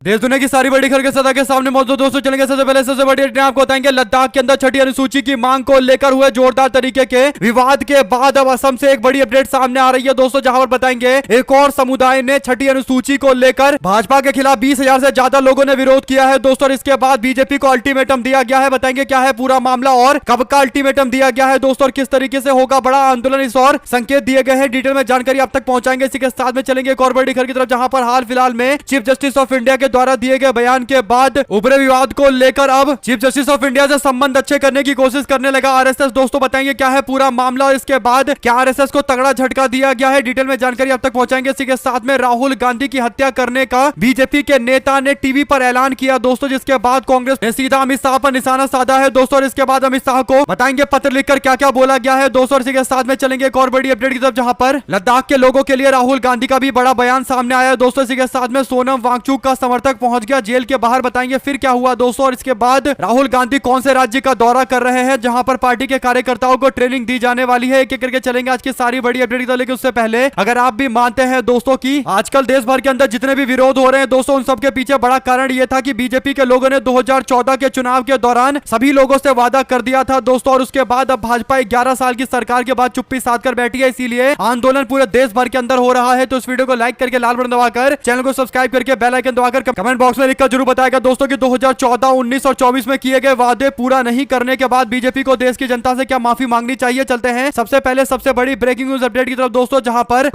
देश दुनिया की सारी बड़ी खबर के सदा के सामने मौजूद दोस्तों चलेंगे। सबसे पहले सबसे बड़ी अपडेट आपको बताएंगे। लद्दाख के अंदर छठी अनुसूची की मांग को लेकर हुए जोरदार तरीके के विवाद के बाद अब असम से एक बड़ी अपडेट सामने आ रही है दोस्तों, जहां पर बताएंगे एक और समुदाय ने छठी अनुसूची को लेकर भाजपा के खिलाफ 20,000 से ज्यादा लोगों ने विरोध किया है दोस्तों। और इसके बाद बीजेपी को अल्टीमेटम दिया गया है। बताएंगे क्या है पूरा मामला और कब का अल्टीमेटम दिया गया है दोस्तों, और किस तरीके से होगा बड़ा आंदोलन, इस और संकेत दिए गए हैं। डिटेल में जानकारी आप तक पहुंचाएंगे। इसी के साथ में चलेंगे एक और बड़ी खबर की तरफ, जहां पर हाल फिलहाल में चीफ जस्टिस ऑफ इंडिया के द्वारा दिए गए बयान के बाद उभरे विवाद को लेकर अब चीफ जस्टिस ऑफ इंडिया से संबंध अच्छे करने की कोशिश करने लगा आरएसएस दोस्तों। बताएंगे क्या है पूरा मामला और इसके बाद क्या आरएसएस को तगड़ा झटका दिया गया है। डिटेल में जानकारी आप तक पहुंचाएंगे। इसी के साथ में राहुल गांधी की हत्या करने का बीजेपी के नेता ने टीवी पर ऐलान किया दोस्तों, जिसके बाद कांग्रेस ने सीधा अमित शाह पर निशाना साधा है दोस्तों। और इसके बाद अमित शाह को बताएंगे पत्र लिखकर क्या क्या बोला गया है दोस्तों। इसी के साथ में चलेंगे एक और बड़ी अपडेट की तरफ, जहां पर लद्दाख के लोगों के लिए राहुल गांधी का भी बड़ा बयान सामने आया है दोस्तों। इसी के साथ में सोनम वांगचुक का समर्थक पहुंच गया जेल के बाहर। बताएंगे फिर क्या हुआ दोस्तों। और इसके बाद राहुल गांधी कौन से राज्य का दौरा कर रहे हैं जहां पर पार्टी के कार्यकर्ताओं को ट्रेनिंग दी जाने वाली है। एक एक करके चलेंगे आज की सारी बड़ी अपडेट। लेकिन उससे पहले अगर आप भी मानते हैं दोस्तों कि आजकल देश भर के अंदर जितने भी विरोध हो रहे हैं दोस्तों, उन सबके पीछे बड़ा कारण यह था कि बीजेपी के लोगों ने 2014 के चुनाव के दौरान सभी लोगों से वादा कर दिया था दोस्तों। और उसके बाद अब भाजपा 11 साल की सरकार के बाद चुप्पी साध कर बैठी है, इसीलिए आंदोलन पूरे देश भर के अंदर हो रहा है। तो इस वीडियो को लाइक करके लाल बटन दबाकर चैनल को सब्सक्राइब करके बेल आइकन दबाकर कमेंट बॉक्स में लिखकर जरूर बताएगा दोस्तों कि 2014, 19 और 24 में किए गए वादे पूरा नहीं करने के बाद बीजेपी को देश की जनता से क्या माफी मांगनी चाहिए। चलते हैं सबसे पहले सबसे बड़ी ब्रेकिंग न्यूज अपडेट की तरफ दोस्तों, जहां पर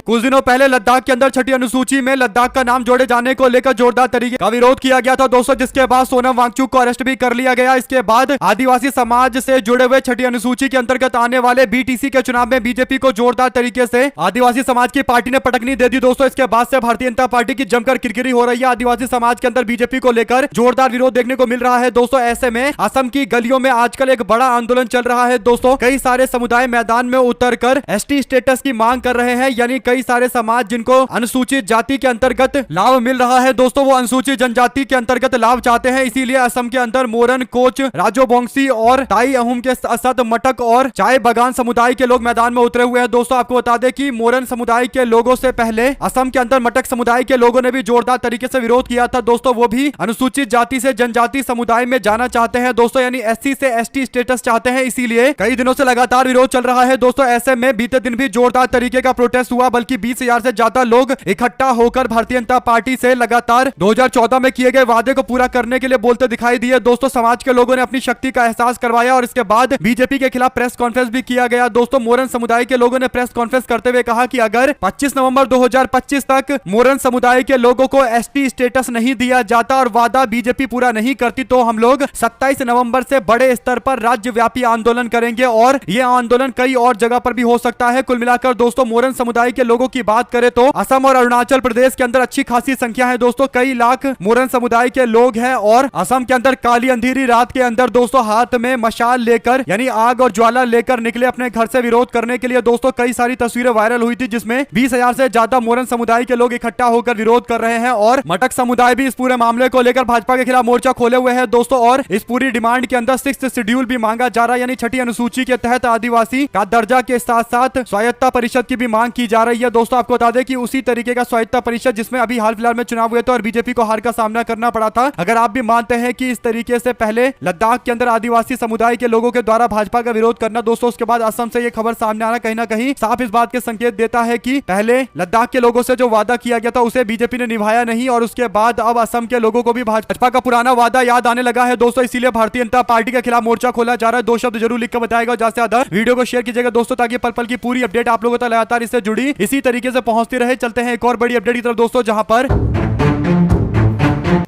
कुछ दिनों पहले लद्दाख के अंदर छठी अनुसूची में लद्दाख का नाम जोड़े जाने को लेकर जोरदार तरीके का विरोध किया गया था दोस्तों, जिसके बाद सोनम वांगचुक को अरेस्ट भी कर लिया गया। इसके बाद आदिवासी समाज से जुड़े हुए छठी अनुसूची के अंतर्गत आने वाले बीटीसी के चुनाव में बीजेपी को जोरदार तरीके से आदिवासी समाज की पार्टी ने पटकनी दे दी दोस्तों। इसके बाद से भारतीय जनता पार्टी की जमकर किरकिरी हो रही है। आदिवासी समाज के अंदर बीजेपी को लेकर जोरदार विरोध देखने को मिल रहा है दोस्तों। ऐसे में असम की गलियों में आजकल एक बड़ा आंदोलन चल रहा है दोस्तों। कई सारे समुदाय मैदान में उतरकर एसटी स्टेटस की मांग कर रहे हैं, यानी कई सारे समाज जिनको अनुसूचित जाति के अंतर्गत लाभ मिल रहा है दोस्तों, वो अनुसूचित जनजाति के अंतर्गत लाभ चाहते हैं। इसीलिए असम के अंदर मोरन, कोच, राजोबोंगसी और ताई अहुम के असद, मटक और चाय बगान समुदाय के लोग मैदान में उतरे हुए हैं दोस्तों। आपको बता दें कि मोरन समुदाय के लोगों से पहले असम के अंदर मटक समुदाय के लोगों ने भी जोरदार तरीके से विरोध किया था दोस्तों। वो भी अनुसूचित जाति से जनजाति समुदाय में जाना चाहते हैं दोस्तों, यानी एससी से एसटी स्टेटस चाहते हैं। इसीलिए कई दिनों से लगातार विरोध चल रहा है दोस्तों। ऐसे में बीते दिन भी जोरदार तरीके का प्रोटेस्ट हुआ, बल्कि 20,000 से ज्यादा लोग इकट्ठा होकर भारतीय जनता पार्टी से लगातार 2014 में किए गए वादे को पूरा करने के लिए बोलते दिखाई दिए दोस्तों। समाज के लोगों ने अपनी शक्ति का एहसास करवाया और इसके बाद बीजेपी के खिलाफ प्रेस कॉन्फ्रेंस भी किया गया दोस्तों। मोरन समुदाय के लोगों ने प्रेस कॉन्फ्रेंस करते हुए कहा कि अगर 25 नवंबर 2025 तक मोरन समुदाय के लोगों को एसटी स्टेटस नहीं दिया जाता और वादा बीजेपी पूरा नहीं करती, तो हम लोग 27 नवंबर से बड़े स्तर पर राज्यव्यापी आंदोलन करेंगे और यह आंदोलन कई और जगह पर भी हो सकता है। कुल मिलाकर दोस्तों मोरन समुदाय के लोगों की बात करें तो असम और अरुणाचल प्रदेश के अंदर अच्छी खासी संख्या है दोस्तों। कई लाख मोरन समुदाय के लोग हैं और असम के अंदर काली अंधेरी रात के अंदर दोस्तों हाथ में मशाल लेकर, यानी आग और ज्वाला लेकर निकले अपने घर से विरोध करने के लिए दोस्तों। कई सारी तस्वीरें वायरल हुई थी जिसमें 20,000 से ज्यादा मोरन समुदाय के लोग इकट्ठा होकर विरोध कर रहे हैं और मटक समुदाय भी इस पूरे मामले को लेकर भाजपा के खिलाफ मोर्चा खोले हुए है दोस्तों। और इस पूरी डिमांड के अंदर 6th शेड्यूल भी मांगा जा रहा है, यानी छठी अनुसूची के तहत आदिवासी का दर्जा के साथ साथ स्वायत्ता परिषद की भी मांग की जा रही है दोस्तों। आपको बता दें कि उसी तरीके का स्वायत्ता परिषद जिसमें अभी हाल फिलहाल में चुनाव हुए थे और बीजेपी को हार का सामना करना पड़ा था। अगर आप भी मानते हैं कि इस तरीके से पहले लद्दाख के अंदर आदिवासी समुदाय के लोगों के द्वारा भाजपा का विरोध करना दोस्तों, उसके बाद असम से यह खबर सामने आना कहीं ना कहीं साफ इस बात के संकेत देता है कि पहले लद्दाख के लोगों से जो वादा किया गया था उसे बीजेपी ने निभाया नहीं और उसके बाद अब असम के लोगों को भी भाजपा का पुराना वादा याद आने लगा है दोस्तों। इसीलिए भारतीय जनता पार्टी के खिलाफ मोर्चा खोला जा रहा है। 2 शब्द जरूर लिख कर बताएगा, ज्यादा से ज्यादा वीडियो को शेयर कीजिएगा दोस्तों, ताकि पल पल की पूरी अपडेट आप लोगों तक लगातार इससे जुड़ी इसी तरीके से पहुंचती रहे। चलते हैं एक और बड़ी अपडेट की तरफ दोस्तों, जहां पर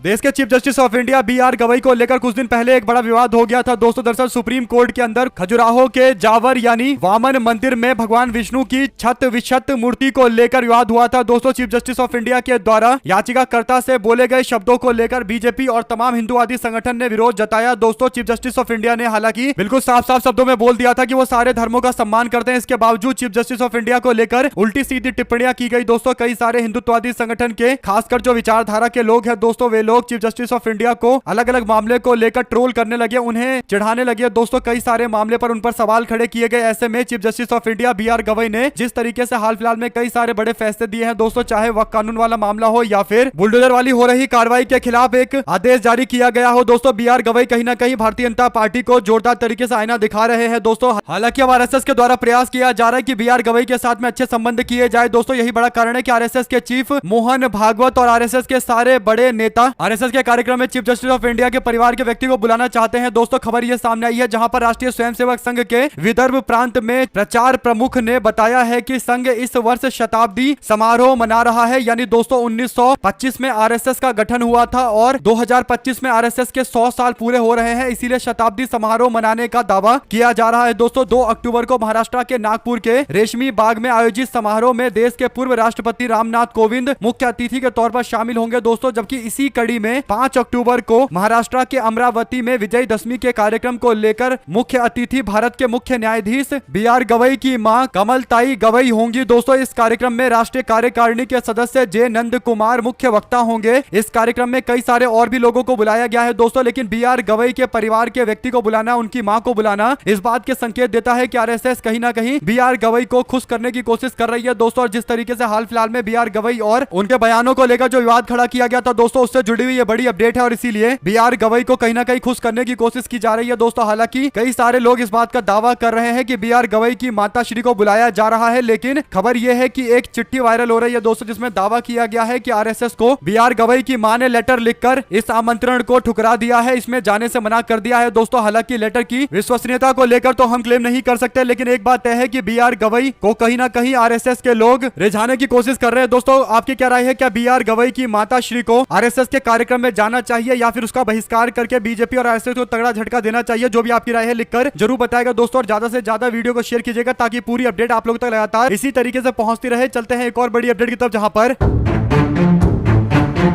देश के chief justice of India BR Gavai को लेकर कुछ दिन पहले एक बड़ा विवाद हो गया था दोस्तों। दरअसल सुप्रीम कोर्ट के अंदर खजुराहो के जावर यानी वामन मंदिर में भगवान विष्णु की छत विछत मूर्ति को लेकर विवाद हुआ था दोस्तों। चीफ जस्टिस ऑफ इंडिया के द्वारा याचिकाकर्ता से बोले गए शब्दों को लेकर बीजेपी और तमाम हिंदुवादी संगठन ने विरोध जताया दोस्तों। चीफ जस्टिस ऑफ इंडिया ने हालांकि बिल्कुल साफ साफ शब्दों में बोल दिया था कि वो सारे धर्मों का सम्मान करते हैं। इसके बावजूद चीफ जस्टिस ऑफ इंडिया को लेकर उल्टी सीधी टिप्पणियां की गई दोस्तों। कई सारे हिंदुत्ववादी संगठन के खासकर जो विचारधारा के लोग हैं दोस्तों, वे लोग चीफ जस्टिस ऑफ इंडिया को अलग अलग मामले को लेकर ट्रोल करने लगे, उन्हें चिढ़ाने लगे दोस्तों। कई सारे मामले पर उन पर सवाल खड़े किए गए। ऐसे में chief justice of India B R Gavai ने जिस तरीके से हाल फिलहाल में कई सारे बड़े फैसले दिए हैं दोस्तों, चाहे वक्त कानून वाला मामला हो या फिर बुलडोजर वाली हो रही कार्रवाई के खिलाफ एक आदेश जारी किया गया हो दोस्तों, बी आर गवई कहीं ना कहीं भारतीय जनता पार्टी को जोरदार तरीके से आईना दिखा रहे हैं दोस्तों। हालांकि अब आरएसएस के द्वारा प्रयास किया जा रहा है कि बी आर गवई के साथ में अच्छे संबंध किए जाए दोस्तों। यही बड़ा कारण है कि आरएसएस के चीफ मोहन भागवत और आरएसएस के सारे बड़े नेता आरएसएस के कार्यक्रम में चीफ जस्टिस ऑफ इंडिया के परिवार के व्यक्ति को बुलाना चाहते हैं दोस्तों। खबर यह सामने आई है जहां पर राष्ट्रीय स्वयंसेवक संघ के विदर्भ प्रांत में प्रचार प्रमुख ने बताया है कि संघ इस वर्ष शताब्दी समारोह मना रहा है, यानी दोस्तों 1925 में आरएसएस का गठन हुआ था और 2025 में आरएसएस के 100 साल पूरे हो रहे हैं, इसीलिए शताब्दी समारोह मनाने का दावा किया जा रहा है दोस्तों। 2 अक्टूबर को महाराष्ट्र के नागपुर के रेशमी बाग में आयोजित समारोह में देश के पूर्व राष्ट्रपति रामनाथ कोविंद मुख्य अतिथि के तौर पर शामिल होंगे दोस्तों, जबकि इसी कड़ी में 5 अक्टूबर को महाराष्ट्र के अमरावती में विजयदशमी के कार्यक्रम को लेकर मुख्य अतिथि भारत के मुख्य न्यायाधीश बी आर गवई की मां कमलताई गवई होंगी दोस्तों। इस कार्यक्रम में राष्ट्रीय कार्यकारिणी के सदस्य जे नंद कुमार मुख्य वक्ता होंगे। इस कार्यक्रम में कई सारे और भी लोगों को बुलाया गया है दोस्तों, लेकिन बी आर गवई के परिवार के व्यक्ति को बुलाना, उनकी मां को बुलाना, इस बात के संकेत देता है कि आरएसएस कहीं ना कहीं बी आर गवई को खुश करने की कोशिश कर रही है दोस्तों। और जिस तरीके से हाल फिलहाल में बी आर गवई और उनके बयानों को लेकर जो विवाद खड़ा किया गया था दोस्तों, उससे जुड़ी हुई ये बड़ी अपडेट है और इसीलिए बी आर गवई को कहीं ना कहीं खुश करने की कोशिश की जा रही है दोस्तों। हालांकि कई सारे लोग इस बात का दावा कर रहे हैं कि बी आर गवई की माता श्री को बुलाया जा रहा है, लेकिन खबर यह है कि एक चिट्ठी वायरल हो रही है दोस्तों, जिसमें दावा किया गया है कि आरएसएस को बी आर गवई की मां ने लेटर लिखकर इस आमंत्रण को ठुकरा दिया है, इसमें जाने से मना कर दिया है दोस्तों। हालांकि लेटर की विश्वसनीयता को लेकर तो हम क्लेम नहीं कर सकते, लेकिन एक बात तय है कि बी आर गवई को कहीं ना कहीं आरएसएस के लोग रिझाने की कोशिश कर रहे हैं दोस्तों। आपकी क्या राय है? क्या बी आर गवई की माता श्री को आरएसएस के कार्यक्रम में जाना चाहिए या फिर उसका बहिष्कार करके बीजेपी और आरएसएस को तगड़ा झटका देना चाहिए? जो भी आपकी राय है लिखकर जरूर बताएगा दोस्तों, और ज्यादा से ज्यादा वीडियो को शेयर कीजिएगा ताकि पूरी अपडेट आप लोगों तक लगातार इसी तरीके से पहुंचती रहे। चलते हैं एक और बड़ी अपडेट की तरफ, जहां पर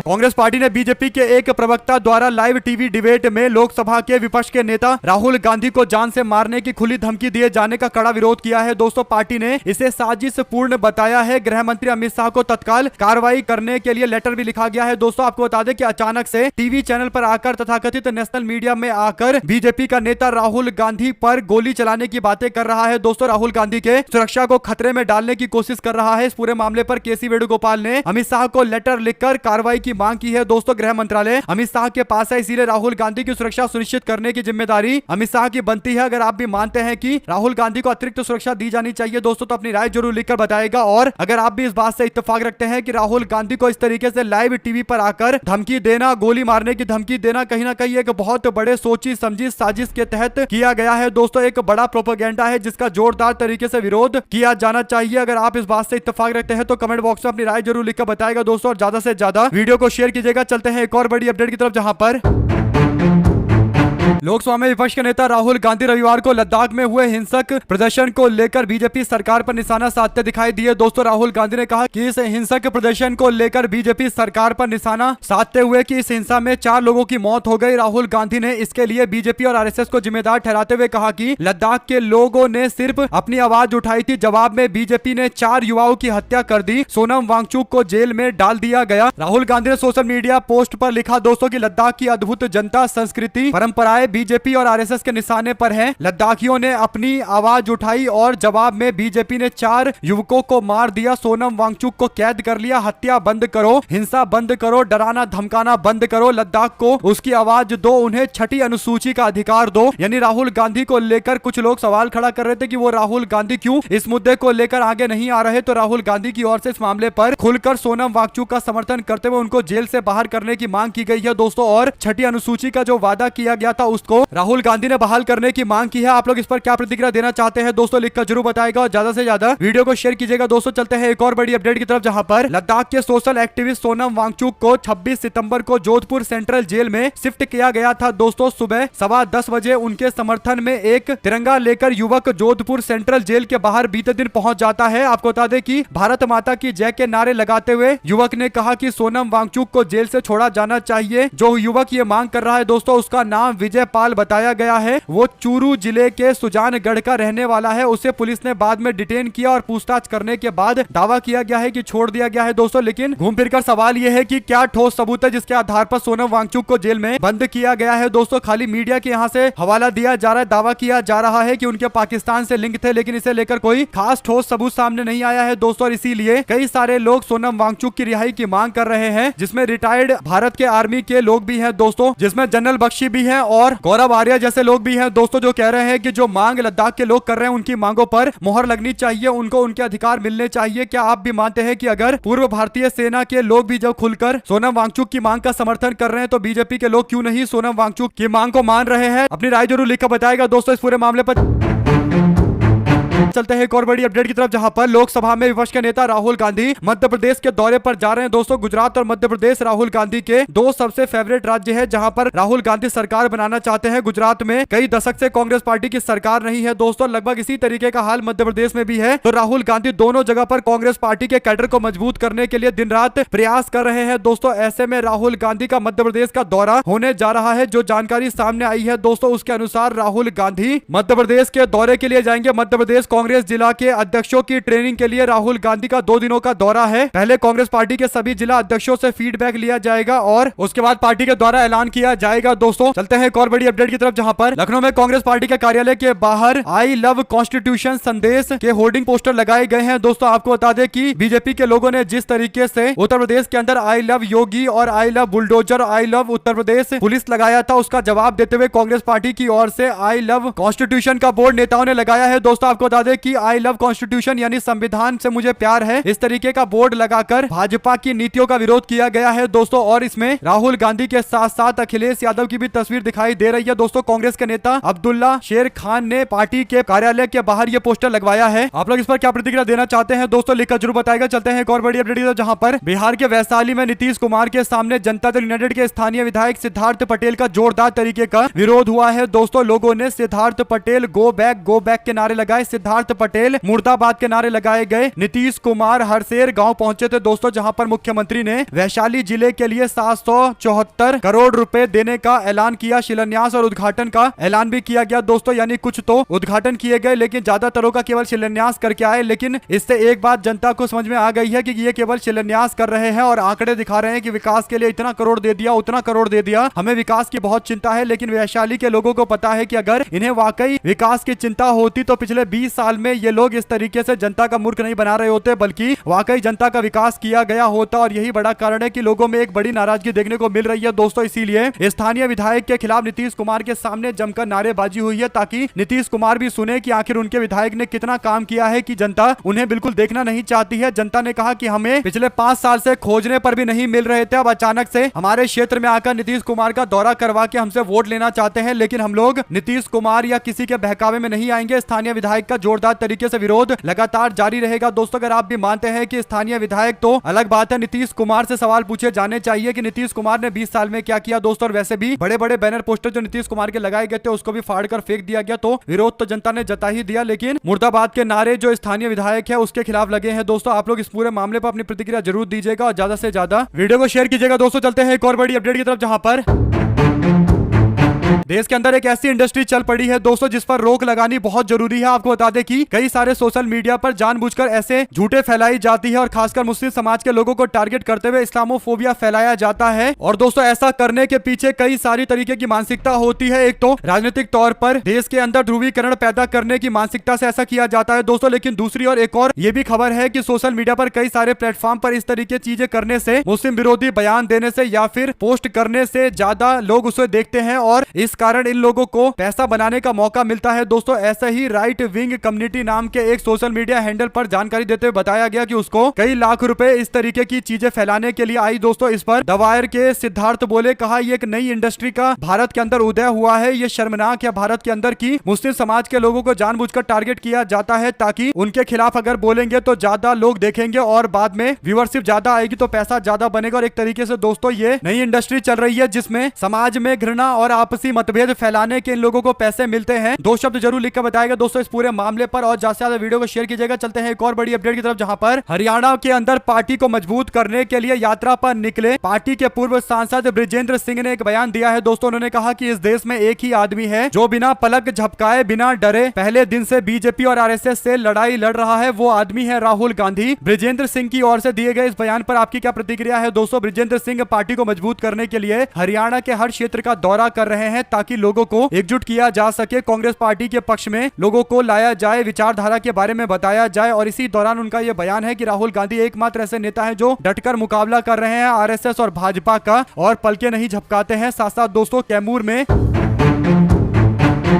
कांग्रेस पार्टी ने बीजेपी के एक प्रवक्ता द्वारा लाइव टीवी डिबेट में लोकसभा के विपक्ष के नेता राहुल गांधी को जान से मारने की खुली धमकी दिए जाने का कड़ा विरोध किया है दोस्तों। पार्टी ने इसे साजिशपूर्ण बताया है। गृह मंत्री अमित शाह को तत्काल कार्रवाई करने के लिए लेटर भी लिखा गया है दोस्तों। आपको बता दें कि अचानक से टीवी चैनल पर आकर तथाकथित नेशनल मीडिया में आकर बीजेपी का नेता राहुल गांधी पर गोली चलाने की बातें कर रहा है दोस्तों। राहुल गांधी के सुरक्षा को खतरे में डालने की कोशिश कर रहा है। इस पूरे मामले पर केसी वेणुगोपाल ने अमित शाह को लेटर लिखकर कार्रवाई की मांग की है दोस्तों। गृह मंत्रालय अमित शाह के पास है, इसीलिए राहुल गांधी की सुरक्षा सुनिश्चित करने की जिम्मेदारी अमित शाह की बनती है। अगर आप भी मानते हैं कि राहुल गांधी को अतिरिक्त सुरक्षा दी जानी चाहिए दोस्तों, तो अपनी राय जरूर लिखकर बताएगा। और अगर आप भी इस बात से इत्तेफाक रखते हैं कि राहुल गांधी को इस तरीके से लाइव टीवी पर आकर धमकी देना, गोली मारने की धमकी देना कहीं ना कहीं एक बहुत बड़े सोची समझी साजिश के तहत किया गया है दोस्तों, एक बड़ा प्रोपेगेंडा है जिसका जोरदार तरीके से विरोध किया जाना चाहिए। अगर आप इस बात से इत्तेफाक रखते हैं तो कमेंट बॉक्स में अपनी राय जरूर लिखकर बताएगा दोस्तों, और ज्यादा से ज्यादा वीडियो को शेयर कीजिएगा। चलते हैं एक और बड़ी अपडेट की तरफ, जहां पर लोकसभा में विपक्ष के नेता राहुल गांधी रविवार को लद्दाख में हुए हिंसक प्रदर्शन को लेकर बीजेपी सरकार पर निशाना साधते दिखाई दिए दोस्तों। राहुल गांधी ने कहा कि इस हिंसक प्रदर्शन को लेकर बीजेपी सरकार पर निशाना साधते हुए कि इस हिंसा में 4 लोगों की मौत हो गई। राहुल गांधी ने इसके लिए बीजेपी और आरएसएस को जिम्मेदार ठहराते हुए कहा कि लद्दाख के लोगों ने सिर्फ अपनी आवाज उठाई थी, जवाब में बीजेपी ने 4 युवाओं की हत्या कर दी। सोनम वांगचुक को जेल में डाल दिया गया। राहुल गांधी ने सोशल मीडिया पोस्ट पर लिखा दोस्तों कि लद्दाख की अद्भुत जनता, संस्कृति, परंपराएं बीजेपी और आरएसएस के निशाने पर हैं। लद्दाखियों ने अपनी आवाज उठाई और जवाब में बीजेपी ने 4 युवकों को मार दिया। सोनम वांगचुक को कैद कर लिया। हत्या बंद करो, हिंसा बंद करो, डराना धमकाना बंद करो। लद्दाख को उसकी आवाज दो, उन्हें 6ठी अनुसूची का अधिकार दो। यानी राहुल गांधी को लेकर कुछ लोग सवाल खड़ा कर रहे थे कि वो राहुल गांधी क्यों इस मुद्दे को लेकर आगे नहीं आ रहे, तो राहुल गांधी की ओर से इस मामले पर खुलकर सोनम वांगचुक का समर्थन करते हुए उनको जेल से बाहर करने की मांग की गई है दोस्तों। और 6ठी अनुसूची का जो वादा किया गया था उसको राहुल गांधी ने बहाल करने की मांग की है। आप लोग इस पर क्या प्रतिक्रिया देना चाहते हैं दोस्तों, लिखकर जरूर बताएगा और ज्यादा से ज्यादा वीडियो को शेयर कीजिएगा दोस्तों। चलते हैं एक और बड़ी अपडेट की तरफ, जहां पर लद्दाख के सोशल एक्टिविस्ट सोनम वांगचुक को 26 सितंबर को जोधपुर सेंट्रल जेल में शिफ्ट किया गया था दोस्तों। सुबह 10:15 बजे उनके समर्थन में एक तिरंगा लेकर युवक जोधपुर सेंट्रल जेल के बाहर बीते दिन पहुंच जाता है। आपको बता दें कि भारत माता की जय के नारे लगाते हुए युवक ने कहा कि सोनम वांगचुक को जेल से छोड़ा जाना चाहिए। जो युवक ये मांग कर रहा है दोस्तों, उसका नाम विजय अजय पाल बताया गया है, वो चूरू जिले के सुजानगढ़ का रहने वाला है। उसे पुलिस ने बाद में डिटेन किया और पूछताछ करने के बाद दावा किया गया है कि छोड़ दिया गया है दोस्तों। लेकिन घूम फिर कर सवाल यह है कि क्या ठोस सबूत है जिसके आधार पर सोनम वांगचुक को जेल में बंद किया गया है दोस्तों। खाली मीडिया के यहाँ से हवाला दिया जा रहा है, दावा किया जा रहा है कि उनके पाकिस्तान से लिंक थे, लेकिन इसे लेकर कोई खास ठोस सबूत सामने नहीं आया है दोस्तों। और इसीलिए कई सारे लोग सोनम वांगचुक की रिहाई की मांग कर रहे हैं, जिसमें रिटायर्ड भारत के आर्मी के लोग भी हैं दोस्तों, जिसमें जनरल बख्शी भी हैं और गौरव आर्य जैसे लोग भी हैं दोस्तों, जो कह रहे हैं कि जो मांग लद्दाख के लोग कर रहे हैं उनकी मांगों पर मोहर लगनी चाहिए, उनको उनके अधिकार मिलने चाहिए। क्या आप भी मानते हैं कि अगर पूर्व भारतीय सेना के लोग भी जब खुलकर सोनम वांगचुक की मांग का समर्थन कर रहे हैं तो बीजेपी के लोग क्यों नहीं सोनम वांगचुक की मांग को मान रहे हैं? अपनी राय जरूर लिखकर बताएगा दोस्तों इस पूरे मामले पर। चलते हैं एक और बड़ी अपडेट की तरफ, जहां पर लोकसभा में विपक्ष के नेता राहुल गांधी मध्य प्रदेश के दौरे पर जा रहे हैं दोस्तों। गुजरात और मध्य प्रदेश राहुल गांधी के दो सबसे फेवरेट राज्य है, जहां पर राहुल गांधी सरकार बनाना चाहते हैं। गुजरात में कई दशक से कांग्रेस पार्टी की सरकार नहीं है दोस्तों, लगभग इसी तरीके का हाल मध्य प्रदेश में भी है। तो राहुल गांधी दोनों जगह पर कांग्रेस पार्टी के कैडर को मजबूत करने के लिए दिन रात प्रयास कर रहे हैं दोस्तों। ऐसे में राहुल गांधी का मध्य प्रदेश का दौरा होने जा रहा है। जो जानकारी सामने आई है दोस्तों, उसके अनुसार राहुल गांधी मध्य प्रदेश के दौरे के लिए जाएंगे। मध्य प्रदेश कांग्रेस जिला के अध्यक्षों की ट्रेनिंग के लिए राहुल गांधी का 2 दिनों का दौरा है। पहले कांग्रेस पार्टी के सभी जिला अध्यक्षों से फीडबैक लिया जाएगा और उसके बाद पार्टी के द्वारा ऐलान किया जाएगा दोस्तों। चलते हैं एक और बड़ी अपडेट की तरफ, जहां पर लखनऊ में कांग्रेस पार्टी के कार्यालय के बाहर आई लव कॉन्स्टिट्यूशन संदेश के होर्डिंग पोस्टर लगाए गए हैं दोस्तों। आपको बता दें कि बीजेपी के लोगों ने जिस तरीके से उत्तर प्रदेश के अंदर आई लव योगी और I love bulldozer, I love Uttar Pradesh police लगाया था, उसका जवाब देते हुए कांग्रेस पार्टी की ओर से आई लव कॉन्स्टिट्यूशन का बोर्ड नेताओं ने लगाया है दोस्तों। आपको बता दें कि आई लव कॉन्स्टिट्यूशन यानी संविधान से मुझे प्यार है, इस तरीके का बोर्ड लगाकर भाजपा की नीतियों का विरोध किया गया है दोस्तों। और इसमें राहुल गांधी के साथ साथ अखिलेश यादव की भी तस्वीर दिखाई दे रही है दोस्तों। कांग्रेस के नेता अब्दुल्ला शेर खान ने पार्टी के कार्यालय के बाहर ये पोस्टर लगवाया है। आप लोग इस पर क्या प्रतिक्रिया देना चाहते हैं दोस्तों, लिखकर जरूर बताएगा। चलते हैं एक और बड़ी अपडेट, जहां पर बिहार के वैशाली में नीतीश कुमार के सामने जनता दल यूनाइटेड के स्थानीय विधायक सिद्धार्थ पटेल का जोरदार तरीके का विरोध हुआ है दोस्तों। लोगों ने सिद्धार्थ पटेल गो बैक के नारे लगाए, सिद्धार्थ पटेल मुर्दाबाद के नारे लगाए गए। नीतीश कुमार हरसेर गांव पहुंचे थे दोस्तों, जहां पर मुख्यमंत्री ने वैशाली जिले के लिए 774 करोड़ रुपए देने का ऐलान किया। शिलान्यास और उद्घाटन का ऐलान भी किया गया दोस्तों, यानी कुछ तो उद्घाटन किए गए लेकिन ज्यादातरों का केवल शिलान्यास करके आए। लेकिन इससे एक बात जनता को समझ में आ गई है कि ये केवल शिलान्यास कर रहे हैं और आंकड़े दिखा रहे हैं कि विकास के लिए इतना करोड़ दे दिया, उतना करोड़ दे दिया, हमें विकास की बहुत चिंता है। लेकिन वैशाली के लोगों को पता है कि अगर इन्हें वाकई विकास की चिंता होती तो पिछले 20 साल में ये लोग इस तरीके से जनता का मूर्ख नहीं बना रहे होते, बल्कि वाकई जनता का विकास किया गया होता। और यही बड़ा कारण है कि लोगों में एक बड़ी नाराजगी देखने को मिल रही है दोस्तों। इसीलिए स्थानीय विधायक के खिलाफ नीतीश कुमार के सामने जमकर नारेबाजी हुई है, ताकि नीतीश कुमार भी सुने कि आखिर उनके विधायक ने कितना काम किया है कि जनता उन्हें बिल्कुल देखना नहीं चाहती है। जनता ने कहा कि हमें पिछले 5 साल से खोजने पर भी नहीं मिल रहे थे, अब अचानक से हमारे क्षेत्र में आकर नीतीश कुमार का दौरा करवा के हमसे वोट लेना चाहते हैं। लेकिन हम लोग नीतीश कुमार या किसी के बहकावे में नहीं आएंगे। स्थानीय विधायक का जोरदार तरीके से विरोध लगातार जारी रहेगा दोस्तों। अगर आप भी मानते हैं कि स्थानीय विधायक तो अलग बात है, नीतीश कुमार से सवाल पूछे जाने चाहिए कि नीतीश कुमार ने 20 साल में क्या किया दोस्तों। और वैसे भी बड़े बड़े बैनर पोस्टर जो नीतीश कुमार के लगाए गए थे उसको भी फाड़ कर फेंक दिया गया, तो विरोध तो जनता ने जता ही दिया। लेकिन मुर्दाबाद के नारे जो स्थानीय विधायक है उसके खिलाफ लगे हैं दोस्तों। आप लोग इस पूरे मामले पर अपनी प्रतिक्रिया जरूर दीजिएगा और ज्यादा से ज्यादा वीडियो को शेयर कीजिएगा दोस्तों। चलते हैं एक और बड़ी अपडेट की तरफ, जहां पर देश के अंदर एक ऐसी इंडस्ट्री चल पड़ी है दोस्तों जिस पर रोक लगानी बहुत जरूरी है। आपको बता दें कि कई सारे सोशल मीडिया पर जानबूझकर ऐसे झूठे फैलाई जाती है और खासकर मुस्लिम समाज के लोगों को टारगेट करते हुए इस्लामोफोबिया फैलाया जाता है। और दोस्तों ऐसा करने के पीछे कई सारी तरीके की मानसिकता होती है। एक तो राजनीतिक तौर पर देश के अंदर ध्रुवीकरण पैदा करने की मानसिकता से ऐसा किया जाता है दोस्तों। लेकिन दूसरी ओर एक और ये भी खबर है कि सोशल मीडिया पर कई सारे प्लेटफॉर्म पर इस तरीके चीजें करने से, मुस्लिम विरोधी बयान देने से या फिर पोस्ट करने से ज्यादा लोग उसे देखते हैं और इस कारण इन लोगों को पैसा बनाने का मौका मिलता है दोस्तों। ऐसे ही राइट विंग कम्युनिटी नाम के एक सोशल मीडिया हैंडल पर जानकारी देते हुए बताया गया कि उसको कई लाख रुपए इस तरीके की चीजें फैलाने के लिए आई दोस्तों। इस पर द वायर के सिद्धार्थ बोले, कहा ये एक नई इंडस्ट्री का भारत के अंदर उदय हुआ है। ये शर्मनाक है भारत के अंदर की मुस्लिम समाज के लोगों को जानबूझकर टारगेट किया जाता है ताकि उनके खिलाफ अगर बोलेंगे तो ज्यादा लोग देखेंगे और बाद में व्यूअरशिप ज्यादा आएगी तो पैसा ज्यादा बनेगा। और एक तरीके से दोस्तों ये नई इंडस्ट्री चल रही है जिसमें समाज में घृणा और आपसी मतभेद फैलाने के इन लोगों को पैसे मिलते हैं। 2 शब्द जरूर लिख कर बताएगा दोस्तों इस पूरे मामले पर और ज्यादा से ज्यादा वीडियो को शेयर कीजिएगा। चलते हैं एक और बड़ी अपडेट की तरफ, जहां पर हरियाणा के अंदर पार्टी को मजबूत करने के लिए यात्रा पर निकले पार्टी के पूर्व सांसद बृजेंद्र सिंह ने एक बयान दिया है। दोस्तों उन्होंने कहा कि इस देश में एक ही आदमी है जो बिना पलक झपकाए, बिना डरे पहले दिन से बीजेपी और आरएसएस से लड़ाई लड़ रहा है, वो आदमी है राहुल गांधी। बृजेंद्र सिंह की ओर से दिए गए इस बयान पर आपकी क्या प्रतिक्रिया है दोस्तों? बृजेंद्र सिंह पार्टी को मजबूत करने के लिए हरियाणा के हर क्षेत्र का दौरा कर रहे हैं ताकि लोगों को एकजुट किया जा सके, कांग्रेस पार्टी के पक्ष में लोगों को लाया जाए, विचारधारा के बारे में बताया जाए। और इसी दौरान उनका यह बयान है कि राहुल गांधी एकमात्र ऐसे नेता हैं जो डटकर मुकाबला कर रहे हैं आरएसएस और भाजपा का और पलके नहीं झपकाते हैं। साथ साथ दोस्तों कैमूर में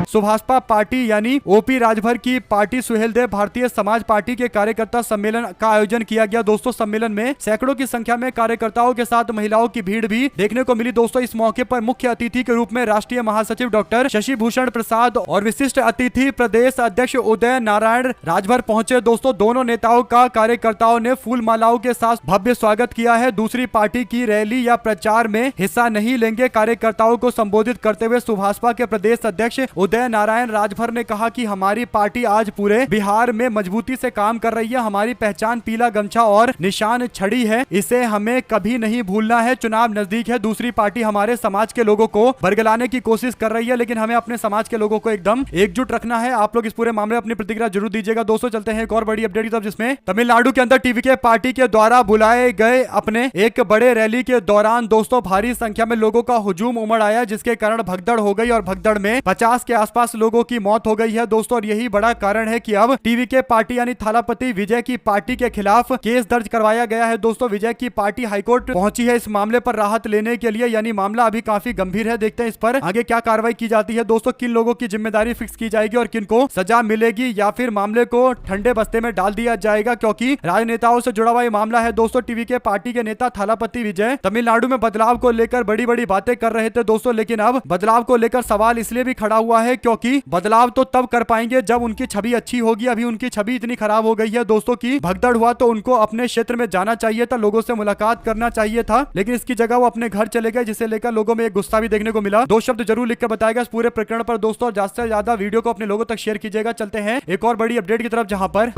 सुभाषपा पार्टी यानी ओपी राजभर की पार्टी सुहेलदेव भारतीय समाज पार्टी के कार्यकर्ता सम्मेलन का आयोजन किया गया। दोस्तों सम्मेलन में सैकड़ों की संख्या में कार्यकर्ताओं के साथ महिलाओं की भीड़ भी देखने को मिली। दोस्तों इस मौके पर मुख्य अतिथि के रूप में राष्ट्रीय महासचिव डॉक्टर शशि भूषण प्रसाद और विशिष्ट अतिथि प्रदेश अध्यक्ष उदय नारायण राजभर पहुंचे। दोस्तों दोनों नेताओं का कार्यकर्ताओं ने फूल मालाओं के साथ भव्य स्वागत किया है। दूसरी पार्टी की रैली या प्रचार में हिस्सा नहीं लेंगे। कार्यकर्ताओं को संबोधित करते हुए सुभाषपा के प्रदेश अध्यक्ष उदय नारायण राजभर ने कहा कि हमारी पार्टी आज पूरे बिहार में मजबूती से काम कर रही है। हमारी पहचान पीला गमछा और निशान छड़ी है, इसे हमें कभी नहीं भूलना है। चुनाव नजदीक है, दूसरी पार्टी हमारे समाज के लोगों को बरगलाने की कोशिश कर रही है, लेकिन हमें अपने समाज के लोगों को एकदम एकजुट रखना है। आप लोग इस पूरे मामले में अपनी प्रतिक्रिया जरूर दीजिएगा। दोस्तों चलते हैं एक और बड़ी अपडेट की तरफ, जिसमें तमिलनाडु के अंदर टीवी के पार्टी के द्वारा बुलाए गए अपने एक बड़े रैली के दौरान दोस्तों भारी संख्या में लोगों का हुजूम उमड़ आया, जिसके कारण भगदड़ हो गई और भगदड़ में 50 के आसपास लोगों की मौत हो गई है। दोस्तों और यही बड़ा कारण है कि अब टीवी के पार्टी यानी थालापति विजय की पार्टी के खिलाफ केस दर्ज करवाया गया है। दोस्तों विजय की पार्टी हाईकोर्ट पहुंची है इस मामले पर राहत लेने के लिए, यानी मामला अभी काफी गंभीर है। देखते हैं इस पर आगे क्या कार्रवाई की जाती है। दोस्तों किन लोगों की जिम्मेदारी फिक्स की जाएगी और किन को सजा मिलेगी या फिर मामले को ठंडे बस्ते में डाल दिया जाएगा, क्योंकि राजनेताओं से जुड़ा हुआ ये मामला है। दोस्तों टीवी के पार्टी के नेता थालापति विजय तमिलनाडु में बदलाव को लेकर बड़ी बड़ी बातें कर रहे थे दोस्तों, लेकिन अब बदलाव को लेकर सवाल इसलिए भी खड़ा हुआ है क्योंकि बदलाव तो तब कर पाएंगे जब उनकी छवि अच्छी होगी। अभी उनकी छवि इतनी खराब हो गई है दोस्तों की भगदड़ हुआ तो उनको अपने क्षेत्र में जाना चाहिए था, लोगों से मुलाकात करना चाहिए था, लेकिन इसकी जगह वो अपने घर चले गए, जिसे लेकर लोगों में एक गुस्सा भी देखने को मिला। 2 शब्द जरूर लिखकर बताएगा इस पूरे प्रकरण पर दोस्तों, ज्यादा से ज्यादा वीडियो को अपने लोगों तक शेयर कीजिएगा। चलते हैं एक और बड़ी अपडेट की तरफ, जहां पर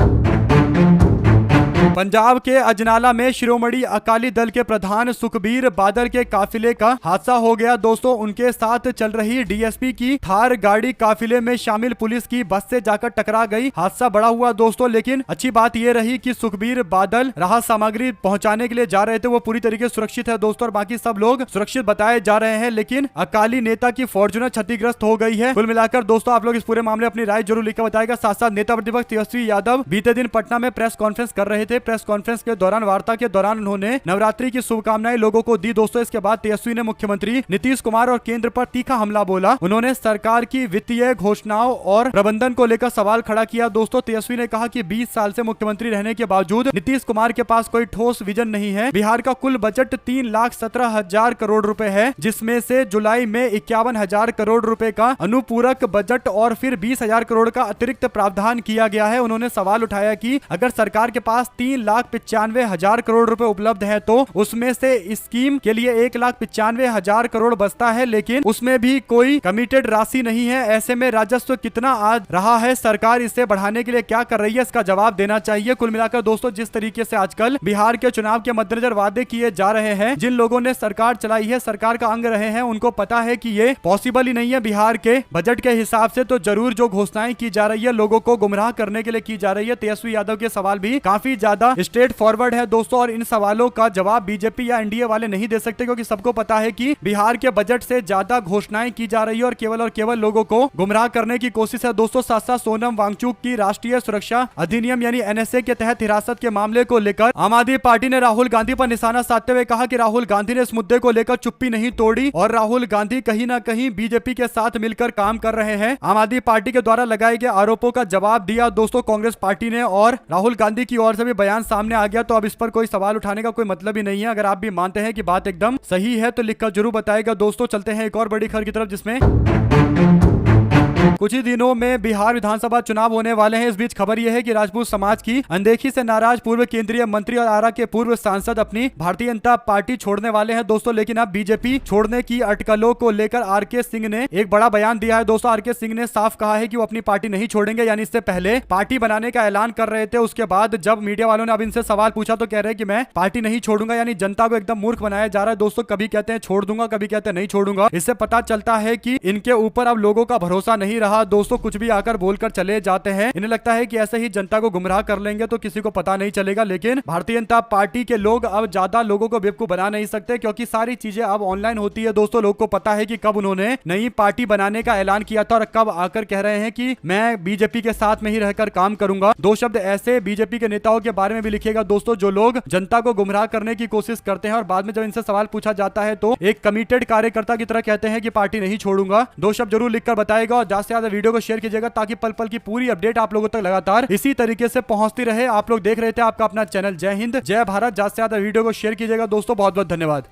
पंजाब के अजनाला में शिरोमणि अकाली दल के प्रधान सुखबीर बादल के काफिले का हादसा हो गया। दोस्तों उनके साथ चल रही डीएसपी की थार गाड़ी काफिले में शामिल पुलिस की बस से जाकर टकरा गई। हादसा बड़ा हुआ दोस्तों, लेकिन अच्छी बात यह रही कि सुखबीर बादल राहत सामग्री पहुंचाने के लिए जा रहे थे, वो पूरी तरीके से सुरक्षित है दोस्तों और बाकी सब लोग सुरक्षित बताए जा रहे हैं, लेकिन अकाली नेता की फॉर्च्यूनर क्षतिग्रस्त हो गई है। कुल मिलाकर दोस्तों आप लोग इस पूरे मामले अपनी राय जरूर लिखकर बताएगा। साथ साथ नेता प्रतिपक्ष तेजस्वी यादव बीते दिन पटना में प्रेस कॉन्फ्रेंस कर रहे थे। प्रेस कॉन्फ्रेंस के दौरान वार्ता के दौरान उन्होंने नवरात्रि की शुभकामनाएं लोगों को दी। दोस्तों इसके बाद तेजस्वी ने मुख्यमंत्री नीतीश कुमार और केंद्र पर तीखा हमला बोला। उन्होंने सरकार की वित्तीय घोषणाओं और प्रबंधन को लेकर सवाल खड़ा किया। दोस्तों तेजस्वी ने कहा कि 20 साल से मुख्यमंत्री रहने के बावजूद नीतीश कुमार के पास कोई ठोस विजन नहीं है। बिहार का कुल बजट 3,17,000 करोड़ रुपए है, जिसमें से जुलाई में 51,000 करोड़ रुपए का अनुपूरक बजट और फिर 20,000 करोड़ का अतिरिक्त प्रावधान किया गया है। उन्होंने सवाल उठाया कि अगर सरकार के पास 3,95,000 करोड़ रुपए उपलब्ध है तो उसमें से स्कीम के लिए 1,95,000 करोड़ बचता है, लेकिन उसमें भी कोई कमिटेड राशि नहीं है। ऐसे में राजस्व कितना आ रहा है, सरकार इसे बढ़ाने के लिए क्या कर रही है, इसका जवाब देना चाहिए। कुल मिलाकर दोस्तों जिस तरीके से आजकल बिहार के चुनाव के मद्देनजर वादे किए जा रहे हैं, जिन लोगों ने सरकार चलाई है, सरकार का अंग रहे हैं, उनको पता है कि ये पॉसिबल ही नहीं है बिहार के बजट के हिसाब से। तो जरूर जो घोषणाएं की जा रही है लोगों को गुमराह करने के लिए की जा रही है। तेजस्वी यादव के सवाल भी काफी ज्यादा स्ट्रेट फॉरवर्ड है दोस्तों, और इन सवालों का जवाब बीजेपी या एनडीए वाले नहीं दे सकते, क्योंकि सबको पता है कि बिहार के बजट से ज्यादा घोषणाएं की जा रही है और केवल लोगों को गुमराह करने की कोशिश है दोस्तों। साथ साथ सोनम वांगचुक की राष्ट्रीय सुरक्षा अधिनियम यानी एनएसए के तहत हिरासत के मामले को लेकर आम आदमी पार्टी ने राहुल गांधी पर निशाना साधते हुए कहा कि राहुल गांधी ने इस मुद्दे को लेकर चुप्पी नहीं तोड़ी और राहुल गांधी कहीं ना कहीं बीजेपी के साथ मिलकर काम कर रहे हैं। आम आदमी पार्टी के द्वारा लगाए गए आरोपों का जवाब दिया दोस्तों कांग्रेस पार्टी ने, और राहुल गांधी की ओर से भी बयान सामने आ गया। तो अब इस पर कोई सवाल उठाने का कोई मतलब ही नहीं है। अगर आप भी मानते हैं कि बात एकदम सही है तो लिखकर जरूर बताएगा दोस्तों। चलते हैं एक और बड़ी खबर की तरफ, जिसमें कुछ ही दिनों में बिहार विधानसभा चुनाव होने वाले हैं। इस बीच खबर यह है कि राजपूत समाज की अनदेखी से नाराज पूर्व केंद्रीय मंत्री और आरा के पूर्व सांसद अपनी भारतीय जनता पार्टी छोड़ने वाले हैं दोस्तों। लेकिन अब बीजेपी छोड़ने की अटकलों को लेकर आरके सिंह ने एक बड़ा बयान दिया है दोस्तों। आरके सिंह ने साफ कहा है कि वो अपनी पार्टी नहीं छोड़ेंगे, यानी इससे पहले पार्टी बनाने का ऐलान कर रहे थे। उसके बाद जब मीडिया वालों ने अब इनसे सवाल पूछा तो कह रहे हैं कि मैं पार्टी नहीं छोड़ूंगा, यानी जनता को एकदम मूर्ख बनाया जा रहा है दोस्तों। कभी कहते हैं छोड़ दूंगा, कभी कहते हैं नहीं छोड़ूंगा। इससे पता चलता है कि इनके ऊपर अब लोगों का भरोसा नहीं रहा दोस्तों। कुछ भी आकर बोलकर चले जाते हैं। इन्हें लगता है कि ऐसे ही जनता को गुमराह कर लेंगे तो किसी को पता नहीं चलेगा। लेकिन भारतीय जनता पार्टी के लोग अब ज्यादा लोगों को बेवकूफ बना नहीं सकते, क्योंकि सारी चीजें अब ऑनलाइन होती है दोस्तों। लोग को पता है कि कब उन्होंने नई पार्टी बनाने का ऐलान किया था और कब आकर कह रहे हैं कि मैं बीजेपी के साथ में ही रहकर काम करूंगा। दो शब्द ऐसे बीजेपी के नेताओं के बारे में भी लिखिएगा दोस्तों, जो लोग जनता को गुमराह करने की कोशिश करते हैं और बाद में जब इनसे सवाल पूछा जाता है तो एक कमिटेड कार्यकर्ता की तरह कहते हैं कि पार्टी नहीं छोड़ूंगा। दो शब्द जरूर लिखकर बताएगा और ज्यादा से ज्यादा वीडियो को शेयर कीजिएगा ताकि पल पल की पूरी अपडेट आप लोगों तक लगातार इसी तरीके से पहुंचती रहे। आप लोग देख रहे थे आपका अपना चैनल जय हिंद जय भारत। ज्यादा से ज्यादा वीडियो को शेयर कीजिएगा दोस्तों। बहुत बहुत धन्यवाद।